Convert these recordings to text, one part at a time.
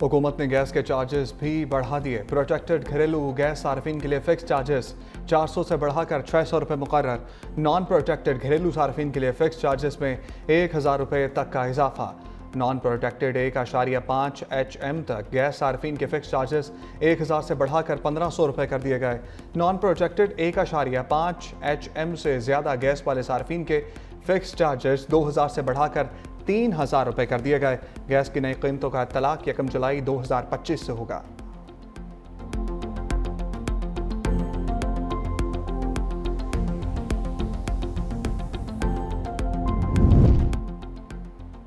हुकूमत ने गैस के चार्जेस भी बढ़ा दिए। प्रोटेक्टेड घरेलू गैस सार्फिन के लिए फिक्स चार्जेस 400 से बढ़ाकर 600 रुपये मुकर्रर। नॉन प्रोटेक्टेड घरेलू सार्फिन के लिए फिक्स चार्जेस में 1000 रुपये तक का इजाफा। नॉन प्रोटेक्टेड 1.5 HM तक गैस सार्फिन के फिक्स चार्जेस 1000 से बढ़ाकर 1500 रुपये कर दिए गए। नॉन प्रोटेक्टेड 1.5 HM से ज़्यादा गैस वाले सार्फिन के फिक्स चार्जेस 2000 से बढ़ाकर 3000 रुपये कर दिए गए। गैस की नई कीमतों का इत्तलाक 1 जुलाई 2025 से होगा।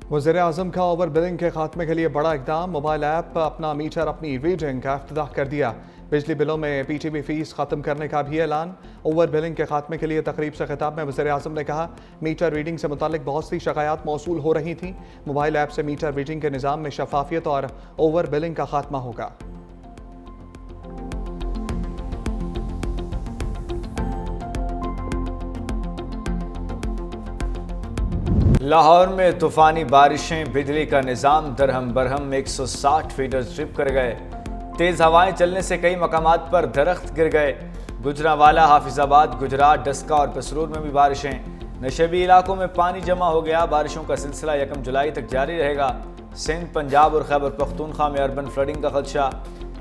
वज़ीर-ए-आज़म का ओवर बिलिंग के खात्मे के लिए बड़ा इकदाम। मोबाइल ऐप अपना मीटर अपनी रीडिंग का इफ्तिताह कर दिया। बिजली बिलों में PTB फीस खत्म करने का भी ऐलान। ओवर बिलिंग के खात्मे के लिए तकरीब से खिताब में वज़ीर-ए-आज़म ने कहा, मीटर रीडिंग से मुतालिक बहुत सी शिकायत मौसूल हो रही थी। मोबाइल ऐप से मीटर रीडिंग के निज़ाम में शफाफियत और ओवर बिलिंग का खात्मा होगा। लाहौर में तूफानी बारिशें, बिजली का निज़ाम दरहम बरहम, 160 फीडर स्ट्रिप कर गए। तेज़ हवाएं चलने से कई मकामात पर दरख्त गिर गए। गुजरांवाला, हाफिजाबाद, गुजरात, डस्का और पसरूर में भी बारिशें। नशेबी इलाकों में पानी जमा हो गया। बारिशों का सिलसिला 1 जुलाई तक जारी रहेगा। सिंध, पंजाब और खैबर पख्तूनख्वा में अर्बन फ्लडिंग का खदशा।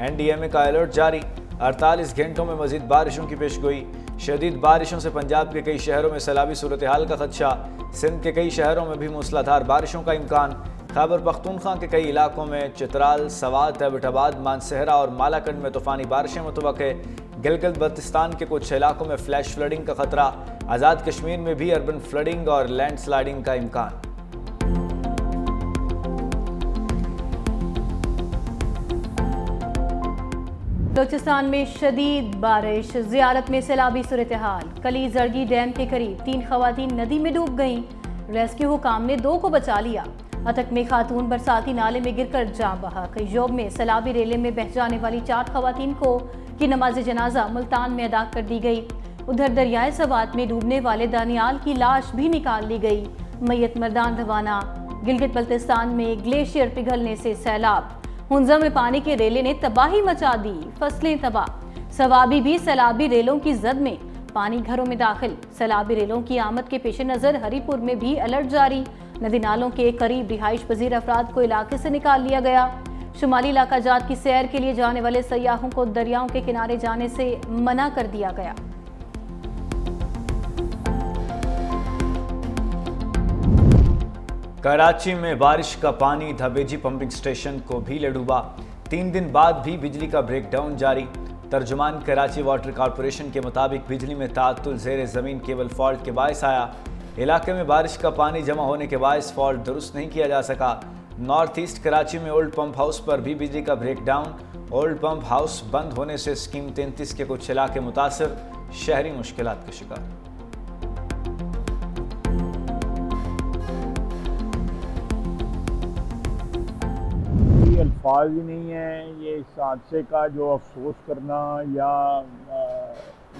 NDMA का अलर्ट जारी। 48 घंटों में मजीद बारिशों की पेशगोई। शदीद बारिशों से पंजाब के कई शहरों में सैलाबी सूरत हाल का खदशा। सिंध के कई शहरों में भी मूसलाधार बारिशों का इम्कान। खैबर पख्तूनख्वा के कई इलाकों में चित्राल, सवात, एबटाबाद, मानसहरा और मालाकंड में तूफानी बारिशें मुतवक्के। गिलगित बल्तिस्तान के कुछ इलाकों में फ्लैश फ्लडिंग का खतरा। आज़ाद कश्मीर में भी अर्बन फ्लडिंग और लैंड स्लाइडिंग का इम्कान। बलूचिस्तान में शदीद बारिश, ज़ियारत में सैलाबी सूरत हाल। कली जड़गी डैम के करीब 3 खवातीन नदी में डूब गईं। रेस्क्यू हुकाम ने 2 को बचा लिया। अटक में खातून बरसाती नाले में गिरकर जान बहक। योब में सैलाबी रेले में बह जाने वाली 4 खवातीन की नमाज जनाजा मुल्तान में अदा कर दी गई। उधर दरियाए सवात में डूबने वाले दानियाल की लाश भी निकाल ली गई। मैयत मर्दान रवाना। गिलगित बल्तिस्तान में ग्लेशियर पिघलने से सैलाब। हुंजा में पानी के रेले ने तबाही मचा दी, फसलें तबाह। सवाबी भी सैलाबी रेलों की जद में, पानी घरों में दाखिल। सैलाबी रेलों की आमद के पेश नज़र हरीपुर में भी अलर्ट जारी। नदी नालों के करीब रिहाइश पजीर अफराद को इलाके से निकाल लिया गया। शुमाली इलाका जात की सैर के लिए जाने वाले सयाहों को दरियाओं के किनारे जाने से मना कर दिया गया। कराची में बारिश का पानी धबेजी पंपिंग स्टेशन को भी ले डूबा। 3 दिन बाद भी बिजली का ब्रेकडाउन जारी। तर्जुमान कराची वाटर कॉरपोरेशन के मुताबिक बिजली में ताअत्तुल ज़ेर ज़मीन केबल फॉल्ट के बायस आया। इलाके में बारिश का पानी जमा होने के बायस फॉल्ट दुरुस्त नहीं किया जा सका। नॉर्थ ईस्ट कराची में ओल्ड पंप हाउस पर भी बिजली का ब्रेकडाउन। ओल्ड पंप हाउस बंद होने से स्कीम 33 के कुछ इलाके मुतासर, शहरी मुश्किलात का शिकार। अल्फाज ही नहीं है ये इस हादसे का जो अफसोस करना या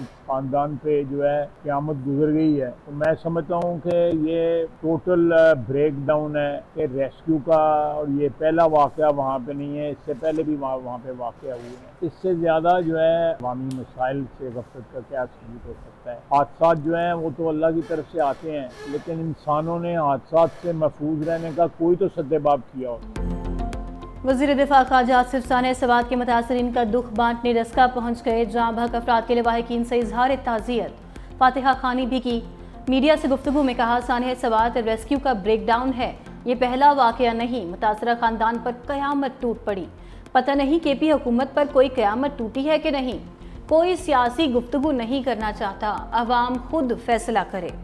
इस ख़ानदान पे जो है क़यामत गुजर गई है। तो मैं समझता हूँ कि ये टोटल ब्रेक डाउन है कि रेस्क्यू का, और ये पहला वाक़या वहाँ पे नहीं है, इससे पहले भी वहाँ पे वाक़या हुए हैं। इससे ज़्यादा जो है अवामी मसाइल से गफलत का क्या सबूत हो सकता है। हादसा जो हैं वो तो अल्लाह की तरफ से आते हैं, लेकिन इंसानों ने हादसा से महफूज रहने का कोई तो सद्देबाब किया हो। वज़ीर दिफा ख़ारजा आसिफ साने सवात के मुतासरीन का दुख बांटने डस्का पहुँच गए। जहाँ बहक अफराद के लवाहिकीन से इजहार ताज़ियत फातिहा खानी भी की। मीडिया से गुफ्तगू में कहा, साने सवात रेस्क्यू का ब्रेकडाउन है, ये पहला वाक़या नहीं। मुतासरा ख़ानदान पर क़यामत टूट पड़ी। पता नहीं KP हुकूमत पर कोई क़यामत टूटी है कि नहीं। कोई सियासी गुफ्तगू नहीं करना चाहता, अवाम खुद फैसला करे।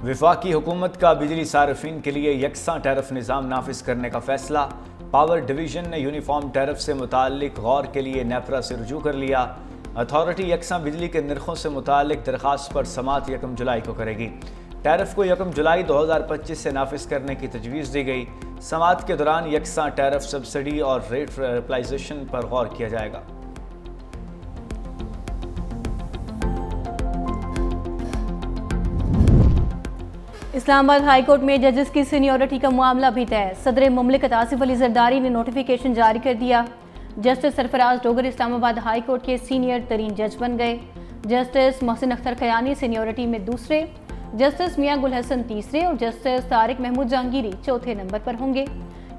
वफाकी हुकूमत का बिजली सार्फिन के लिए यकसा टैरिफ निज़ाम नाफिज करने का फैसला। पावर डिवीज़न ने यूनिफॉर्म टैरिफ से मुतालिक गौर के लिए नेपरा से रुजू कर लिया। अथॉरिटी यकसा बिजली के नरखों से मुतालिक दरख्वास्त पर समात 1 जुलाई को करेगी। टैरिफ को 1 जुलाई 2025 से नाफिज करने की तजवीज़ दी गई। समात के दौरान यकसा टैरिफ सब्सिडी और रेट रिप्लाइजेशन पर गौर किया जाएगा। इस्लामाबाद हाई कोर्ट में जजेस की सीनियरिटी का मामला भी तय। सदर मुमलिकत आसिफ अली जरदारी ने नोटिफिकेशन जारी कर दिया। Justice Sarfaraz Dogar Islamabad high court के सीनियर तरीन जज बन गए। जस्टिस मोहसिन अख्तर खयानी सीनियरिटी में दूसरे, जस्टिस मियां गुल हसन तीसरे और जस्टिस तारिक महमूद जहांगीरी चौथे नंबर पर होंगे।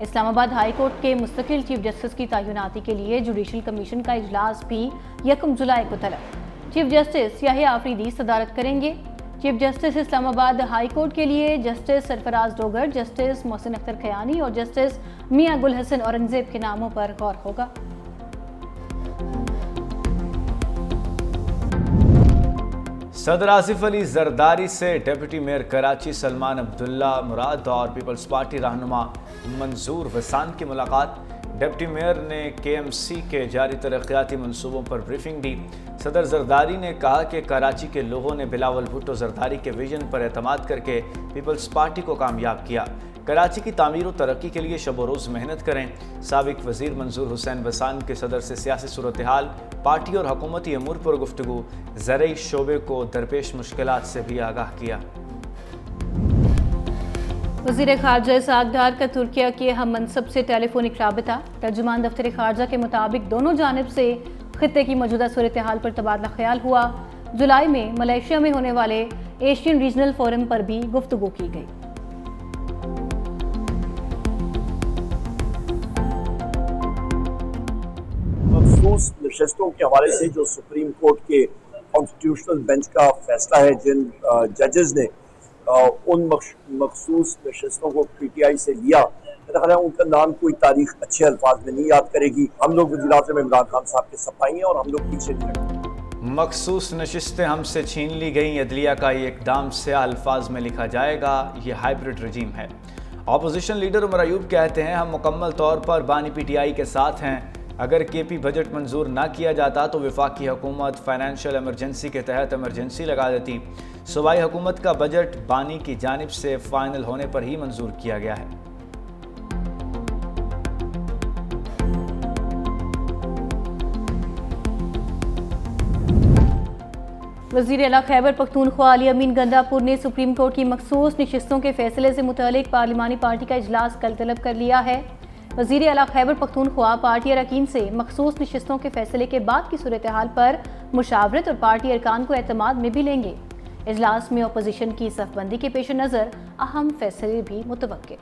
इस्लामाबाद हाई कोर्ट के मुस्तकिल चीफ जस्टिस की तैनाती के लिए जुडिशल कमीशन का इजलास भी 1 जुलाई को तलब। चीफ जस्टिस याहिया आफरीदी सदारत करेंगे। Chief justice Islamabad high court के लिए जस्टिस सरफराज डोगर, जस्टिस मोहसिन अख्तर खयानी और जस्टिस मियां गुल हसन औरंगजेब के नामों पर गौर होगा। सदर आसिफ अली जरदारी से डिप्टी मेयर कराची सलमान अब्दुल्ला मुराद और पीपल्स पार्टी रहनुमा मंजूर वसान की मुलाकात। डिप्टी मेयर ने KMC के जारी तरक्याती मंसूबों पर ब्रीफिंग दी। सदर जरदारी ने कहा कि कराची के लोगों ने बिलावल भुट्टो जरदारी के विजन पर एतमाद करके पीपल्स पार्टी को कामयाब किया। कराची की तामीर और तरक्की के लिए शब रोज़ मेहनत करें। साबिक वज़ीर मंजूर हुसैन वसान के सदर से सियासी सूरत हाल, पार्टी और हुकूमती अमूर पर गुफ्तगू, ज़रई शोबे को दरपेश मुश्किलात से भी आगाह किया। वज़ीर ख़ारजा इसहाक़ डार का तुर्किया के हम मनसब से टेलीफोनिक राबता। तर्जुमान दफ्तर ख़ारजा के मुताबिक दोनों जानिब से खित्ते की मौजूदा सूरत हाल पर तबादला ख्याल हुआ। जुलाई में मलेशिया में होने वाले एशियन रीजनल फोरम पर भी गुफ्तगू की गई। मखसूस नशस्तों के हवाले से जो सुप्रीम कोर्ट के कॉन्स्टिट्यूशनल बेंच का फैसला है, जिन जजेस ने उन मखसूस नशस्तों को PTI से लिया, मेरा ख्याल है उनका नाम कोई तारीख अच्छे अल्फाज में नहीं याद करेगी। हम लोग वज़ीर-ए-आज़म इमरान खान साहब के सफाई हैं और हम लोग पीछे नहीं हटेंगे। मखसूस नशिस्तें हमसे छीन ली गई, अदलिया का ये इकदाम से अल्फाज में लिखा जाएगा, ये हाइब्रिड रजीम है। अपोजिशन लीडर उमर अयूब कहते हैं, हम मुकम्मल तौर पर बानी PTI के साथ हैं। अगर KP बजट मंजूर ना किया जाता तो वफाकी हुकूमत फाइनेंशियल एमरजेंसी के तहत एमरजेंसी लगा देती। सूबाई हुकूमत का बजट बानी की जानिब से फाइनल होने पर ही मंजूर किया गया है। वज़ीर आला खैबर पख्तूनख्वा अली अमीन गंडापुर ने सुप्रीम कोर्ट की मखसूस नशिस्तों के फैसले से मुतालिक पार्लिमानी पार्टी का इजलास कल तलब कर लिया है। वज़ीर आला खैबर पख्तूनख्वा पार्टी अरकान से मखसूस नशिस्तों के फैसले के बाद की सूरत हाल पर मुशावरत और पार्टी अरकान को एतमाद में भी लेंगे। इजलास में अपोजिशन की सफबंदी के पेश नज़र अहम फैसले भी मुतवक्के।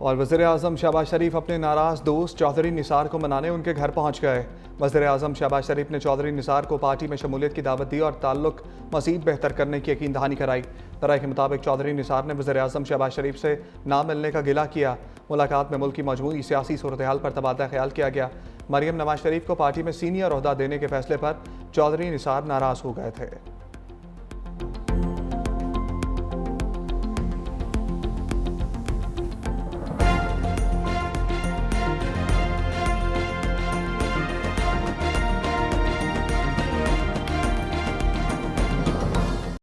और वज़ीर-ए-आज़म शहबाज शरीफ अपने नाराज़ दोस्त चौधरी निसार को मनाने उनके घर पहुंच गए। वज़ीर-ए-आज़म शहबाज शरीफ ने चौधरी निसार को पार्टी में शमूलियत की दावत दी और ताल्लुक मज़ीद बेहतर करने की यकीन दहानी कराई। तराई के मुताबिक चौधरी निसार ने वज़ीर-ए-आज़म शहबाज शरीफ से ना मिलने का गिला किया। मुलाकात में मुल्क की मजमूई सियासी सूरत हाल पर तबादला ख्याल किया गया। मरियम नवाज शरीफ को पार्टी में सीनियर ओहदा देने के फैसले पर चौधरी निसार नाराज़ हो गए थे।